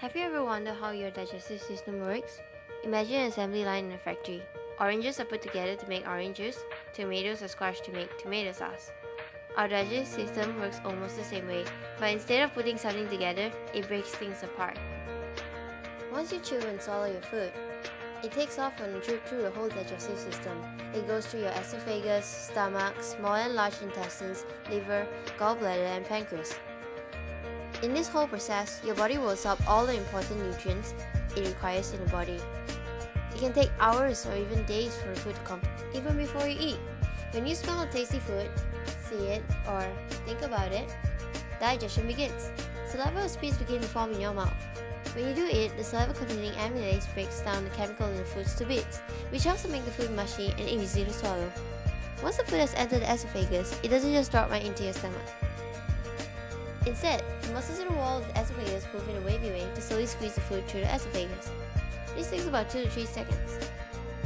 Have you ever wondered how your digestive system works? Imagine an assembly line in a factory. Oranges are put together to make orange juice, tomatoes are squashed to make tomato sauce. Our digestive system works almost the same way, but instead of putting something together, it breaks things apart. Once you chew and swallow your food, it takes off on a trip through the whole digestive system. It goes through your esophagus, stomach, small and large intestines, liver, gallbladder, and pancreas. In this whole process, your body will absorb all the important nutrients it requires in the body. It can take hours or even days for the food to come, even before you eat. When you smell a tasty food, see it, or think about it, digestion begins. Saliva or spits begin to form in your mouth. When you do it, the saliva-containing amylase breaks down the chemical in the foods to bits, which helps to make the food mushy and easy to swallow. Once the food has entered the esophagus, it doesn't just drop right into your stomach. Instead, the muscles in the wall of the esophagus move in a wavy way to slowly squeeze the food through the esophagus. This takes about 2 to 3 seconds.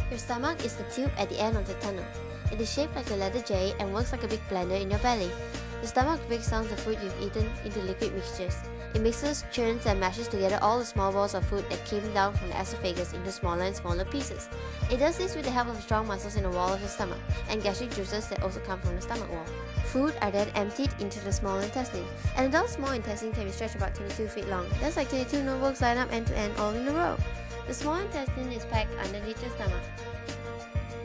Your stomach is the tube at the end of the tunnel. It is shaped like a letter J and works like a big blender in your belly. The stomach breaks down the food you've eaten into liquid mixtures. It mixes, churns, and mashes together all the small balls of food that came down from the esophagus into smaller and smaller pieces. It does this with the help of strong muscles in the wall of the stomach and gastric juices that also come from the stomach wall. Food are then emptied into the small intestine. An adult small intestine can be stretched about 22 feet long. That's like 22 notebooks lined up end to end all in a row. The small intestine is packed underneath your stomach.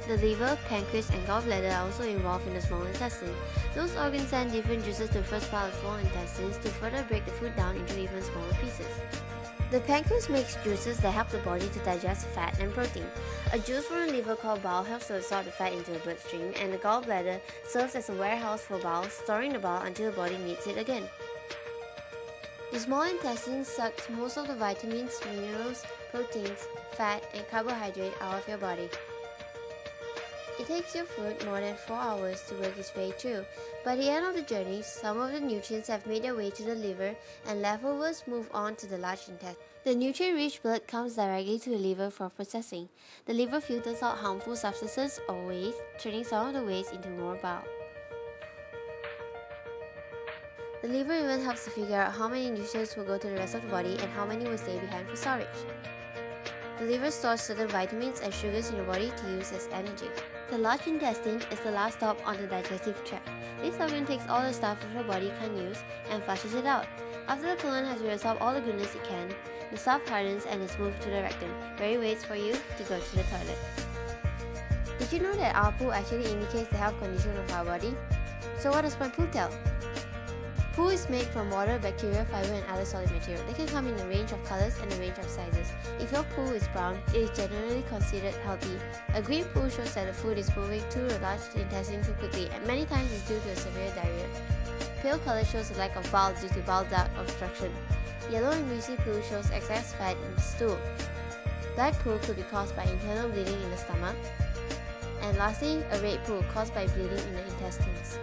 The liver, pancreas, and gallbladder are also involved in the small intestine. Those organs send different juices to the first part of the small intestines to further break the food down into even smaller pieces. The pancreas makes juices that help the body to digest fat and protein. A juice from the liver called bile helps to absorb the fat into the bloodstream, and the gallbladder serves as a warehouse for bile, storing the bile until the body needs it again. The small intestine sucks most of the vitamins, minerals, proteins, fat, and carbohydrate out of your body. It takes your food more than 4 hours to work its way through. By the end of the journey, some of the nutrients have made their way to the liver and leftovers move on to the large intestine. The nutrient-rich blood comes directly to the liver for processing. The liver filters out harmful substances or waste, turning some of the waste into more bile. The liver even helps to figure out how many nutrients will go to the rest of the body and how many will stay behind for storage. The liver stores certain vitamins and sugars in the body to use as energy. The large intestine is the last stop on the digestive tract. This organ takes all the stuff that your body can't use and flushes it out. After the colon has reabsorbed all the goodness it can, the stuff hardens and is moved to the rectum, where it waits for you to go to the toilet. Did you know that our poo actually indicates the health condition of our body? So what does my poo tell? Poo is made from water, bacteria, fiber, and other solid material. They can come in a range of colors and a range of sizes. If your poo is brown, it is generally considered healthy. A green poo shows that the food is moving through the large intestine too quickly, and many times is due to a severe diarrhea. Pale color shows a lack of bile due to bile duct obstruction. Yellow and greasy poo shows excess fat in the stool. Dark poo could be caused by internal bleeding in the stomach. And lastly, a red poo caused by bleeding in the intestines.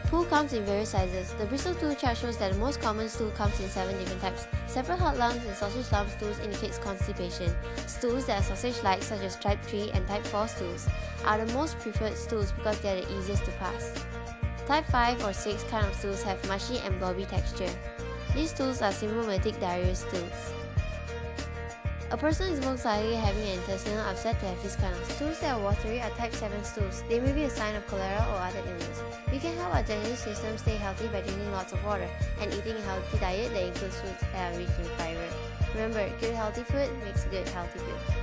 Poo comes in various sizes. The Bristol stool chart shows that the most common stool comes in 7 different types. Separate hot lumps and sausage lump stools indicates constipation. Stools that are sausage-like, such as type 3 and type 4 stools, are the most preferred stools because they are the easiest to pass. Type 5 or 6 kind of stools have mushy and blobby texture. These stools are symptomatic diarrhea stools. A person is most likely having an intestinal upset to have this kind of stools that are watery are type 7 stools. They may be a sign of cholera or other illness. We can help our digestive system stay healthy by drinking lots of water and eating a healthy diet that includes foods that are rich in fiber. Remember, good healthy food makes a good healthy food.